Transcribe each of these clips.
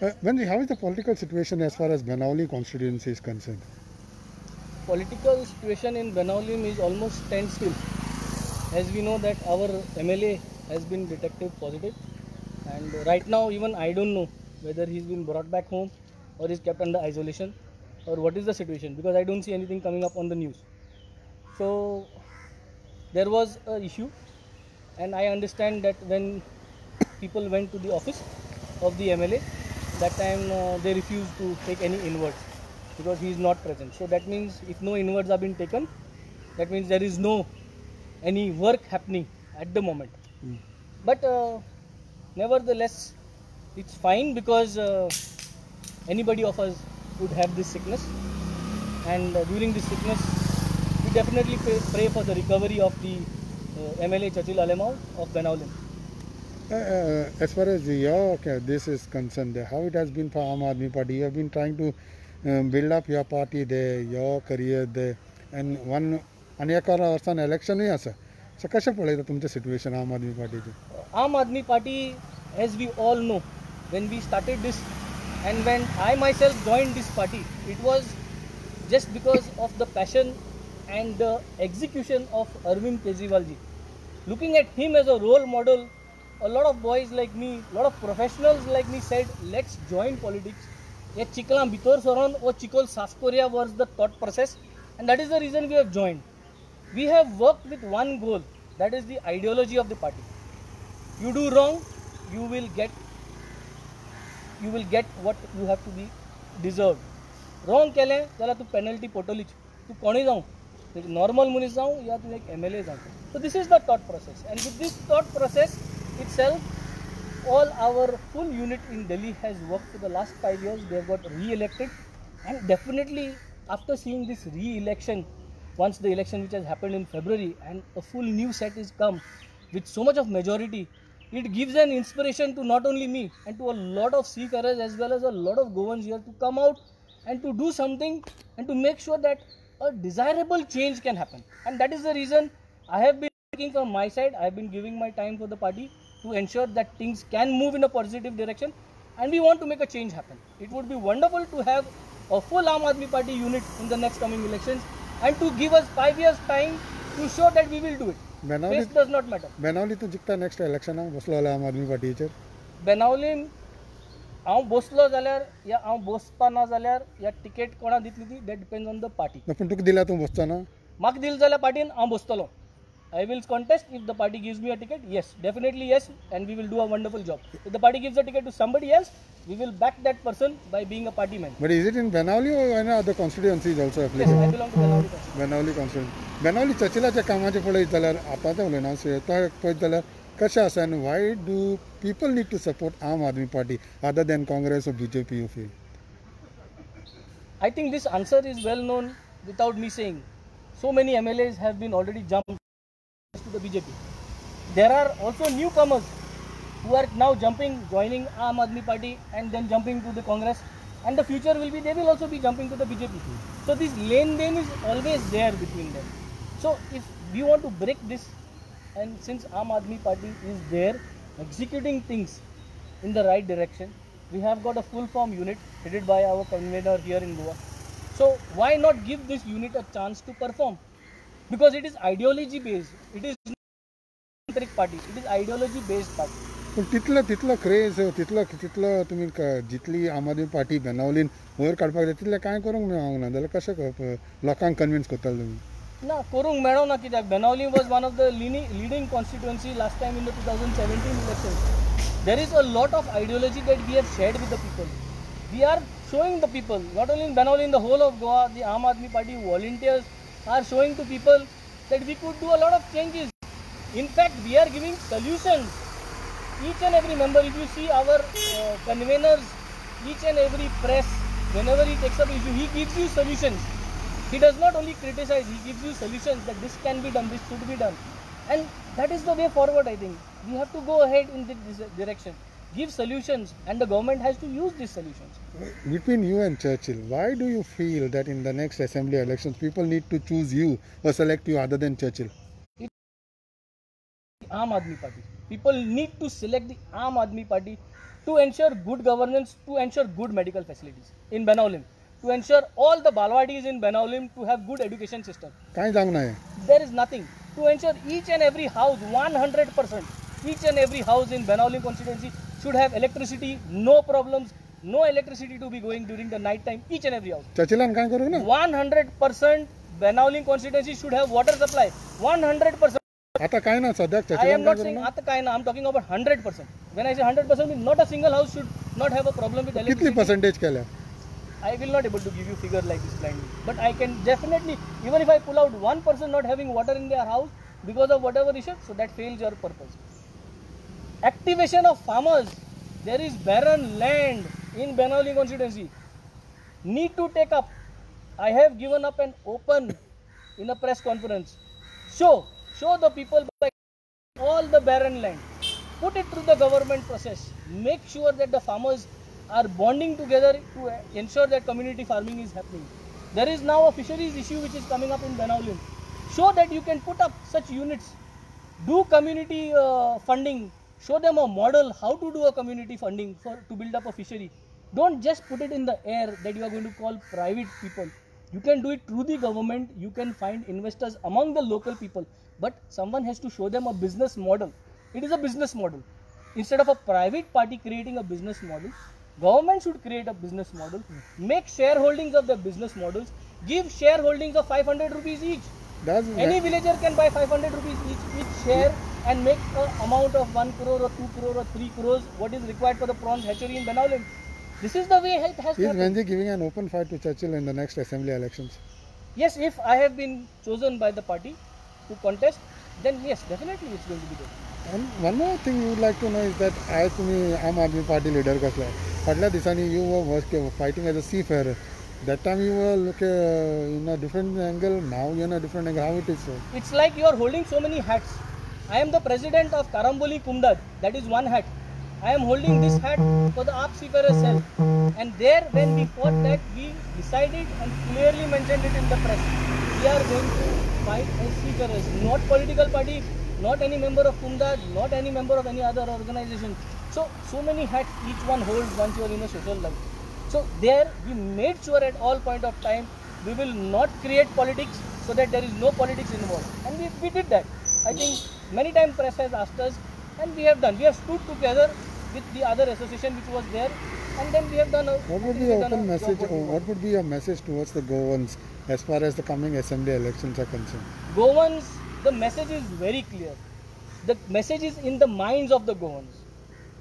How is the political situation as far as Banauli constituency is concerned? Political situation in Benaulim is almost standstill. As we know that our MLA has been detected positive, and right now even I don't know whether he's been brought back home or is kept under isolation or what is the situation, because I don't see anything coming up on the news. So there was a issue, and I understand that when people went to the office of the MLA, that time they refused to take any inwards because he is not present. So that means if no inwards have been taken, that means there is no any work happening at the moment. But nevertheless, it's fine, because anybody of us would have this sickness, and during this sickness we definitely pray for the recovery of the MLA Chachil Alemau of Benaulim. As far as your this is concerned, how it has been for Aam Aadmi Party? You have been trying to build up your party there, your career there, and one अनेकारा वर्षान इलेक्शनूय आसा. So कशें पळयता तुमचें situation आम आदमी पार्टीचें? Aam Aadmi Party, as we all know, when we started this and when I myself joined this party, it was just because of the passion and the execution of Arvind Kejriwal ji. Looking at him as a role model, a lot of boys like me, a lot of professionals like me said, let's join politics. Ye chikla bitor soron o chikol saskoria was the thought process, and that is the reason we have joined. We have worked with one goal, that is the ideology of the party. You do wrong, you will get what you have to be deserved. Wrong केले जाल्यार तू penalty पटोलीच. तू कोणी जाऊ, normal मनीस जाऊ या तू एक MLA जाऊ. So this is the thought process, and with this thought process itself, all our full unit in Delhi has worked for the last 5 years. They have got re-elected, and definitely after seeing this re-election, once the election which has happened in February and a full new set is come with so much of majority, it gives an inspiration to not only me and to a lot of seafarers as well as a lot of Goans here to come out and to do something and to make sure that a desirable change can happen. And that is the reason I have been working from my side. I have been giving my time for the party to ensure that things can move in a positive direction, and we want to make a change happen. It would be wonderful to have a full Aam Aadmi Party unit in the next coming elections, and to give us 5 years time to show that we will do it. Face does not matter. Benauली तो जिखता next election बसलो जाल्यार आम आदमी पार्टीचेर. Benaulim हांव बसलो जाल्यार या हांव बसपा ना जाल्यार या टिकेट कोणा दितली ती, that depends on the party. पूण तुका दिल्या तूं बसचो ना? म्हाका दिल जाल्यार पार्टीन हांव बसतलो. I will contest if the party gives me a ticket. Yes, definitely yes, and we will do a wonderful job. If the party gives a ticket to somebody else, we will back that person by being a party man. But is it in Benauli or any other constituencies also applicable? Yes, I belong to Benauli. Benauli constituency. Benauli Chachilaच्या कामाचे पळयत जाल्यार आतां तें उलयना पळयत जाल्यार कशें आसा, and why do people need to support Aam Aadmi Party other than Congress or BJP, you feel? I think this answer is well known without me saying. So many MLAs have been already jumped to the BJP. There are also newcomers who are now joining Aam Aadmi Party and then jumping to the Congress, and the future will be they will also be jumping to the BJP. So this lane is always there between them. So if we want to break this, and since Aam Aadmi Party is there executing things in the right direction, we have got a full form unit headed by our convener here in Goa. So why not give this unit a chance to perform? Because it is ideology based. It is not a party. It is ideology based party. पण तितलो craze तितलो तुमी जितली आम आदमी party बेनावलीन वयर काडपाक जाय तितलें कांय करूंक मेळोंक ना जाल्यार कशें लोकांक कन्विन्स करताले तुमी? ना करूंक मेळो ना, कित्याक Benaulim was one of the leading constituency last time in the 2017 elections. There is a lot of ideology that we have shared with the people. We are showing the people, not only in Benauli, in the whole of Goa, the Aam Aadmi Party volunteers are showing to people that we could do a lot of changes. In fact, we are giving solutions. Each and every member, if you see our conveners, each and every press, whenever he takes up issue, he gives you solutions. He does not only criticize, he gives you solutions that this can be done, this should be done. And that is the way forward, I think. We have to go ahead in this direction. Give solutions, and the government has to use these solutions. Between you and Churchill, why do you feel that in the next assembly elections, people need to choose you or select you other than Churchill? Aam Aadmi Party. People need to select the Aam Aadmi Party to ensure good governance, to ensure good medical facilities in Benaulim, to ensure all the Balwadis in Benaulim to have good education system. काय जावंक ना There is nothing. To ensure each and every house, 100%, each and every house in Benaulim constituency should have electricity, no problems, no electricity to be going during the night time, each and every house. चर्चिलान काय करूंक ना 100% Benaulim constituency should have water supply, 100%. आता काय ना सद्याक I am चर्चिलान not काय saying करूंक ना आता काय na, I'm talking about 100%. When I say 100%, means not a single house should not have a problem with कितली electricity. पर्सेंटेज केल्या I will not able to give you figure like this blindly, but I can definitely, even if I pull out one person not having water in their house because of whatever issue, so that fails your purpose. Activation of farmers. There is barren land in Benaulim constituency. Need to take up. I have given up an open in a press conference. Show the people by all the barren land. Put it through the government process. Make sure that the farmers are bonding together to ensure that community farming is happening. There is now a fisheries issue which is coming up in Benaulim. Show that you can put up such units. Do community funding. Show them a model how to do a community funding to build up a fishery. Don't just put it in the air that you are going to call private people. You can do it through the government. You can find investors among the local people. But someone has to show them a business model. It is a business model. Instead of a private party creating a business model, government should create a business model, make shareholdings of the business models, give shareholdings of 500 rupees each. Any villager can buy 500 rupees each share and make an amount of 1 crore or 2 crore or 3 crores, what is required for the prawns hatchery in Benaulim. This is the way it has to Is happen. Venji giving an open fight to Churchill in the next assembly elections? Yes, if I have been chosen by the party to contest, then yes, definitely it's going to be there. And one more thing you would like to know is that as तुम्ही आम आदमी party leader कसला फाटल्या दिसांनी you were fighting as a seafarer. That time you were look in a different angle. Now you're in a different angle. How it is so? It's like you are holding so many hats. I am the president of Karamboli Kumdad. That is one hat. I am holding this hat for the AAP Seafarers Cell. And there, when we fought that, we decided and clearly mentioned it in the press. We are going to fight as seafarers, not political party, not any member of Kumdad, not any member of any other organization. So many hats each one holds once you are in a social life. So there, we made sure at all point of time, we will not create politics so that there is no politics involved. And we did that. I think many times press has asked us, and we have done. We have stood together with the other association which was there, and then we have done a... What would be your open message, or what would be your message towards the Goans as far as the coming assembly elections are concerned? Goans, the message is very clear. The message is in the minds of the Goans.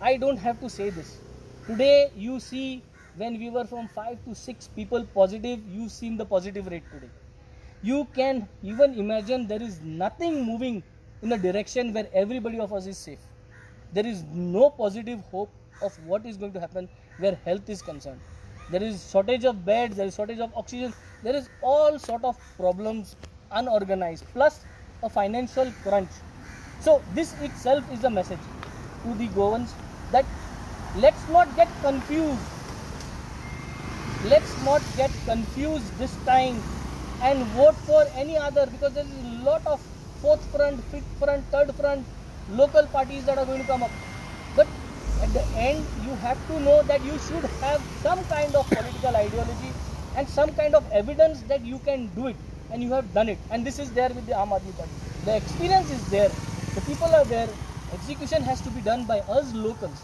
I don't have to say this. Today, you see, when we were from 5 to 6 people positive, you've seen the positive rate today. You can even imagine there is nothing moving in a direction where everybody of us is safe. There is no positive hope of what is going to happen where health is concerned. There is shortage of beds, there is shortage of oxygen, there is all sort of problems, unorganized, plus a financial crunch. So this itself is a message to the Goans that let's not get confused. Let's not get confused this time and vote for any other, because there is a lot of fourth front, fifth front, third front, local parties that are going to come up. But at the end, you have to know that you should have some kind of political ideology and some kind of evidence that you can do it, and you have done it. And this is there with the Aam Aadmi Party. The experience is there, the people are there, execution has to be done by us locals.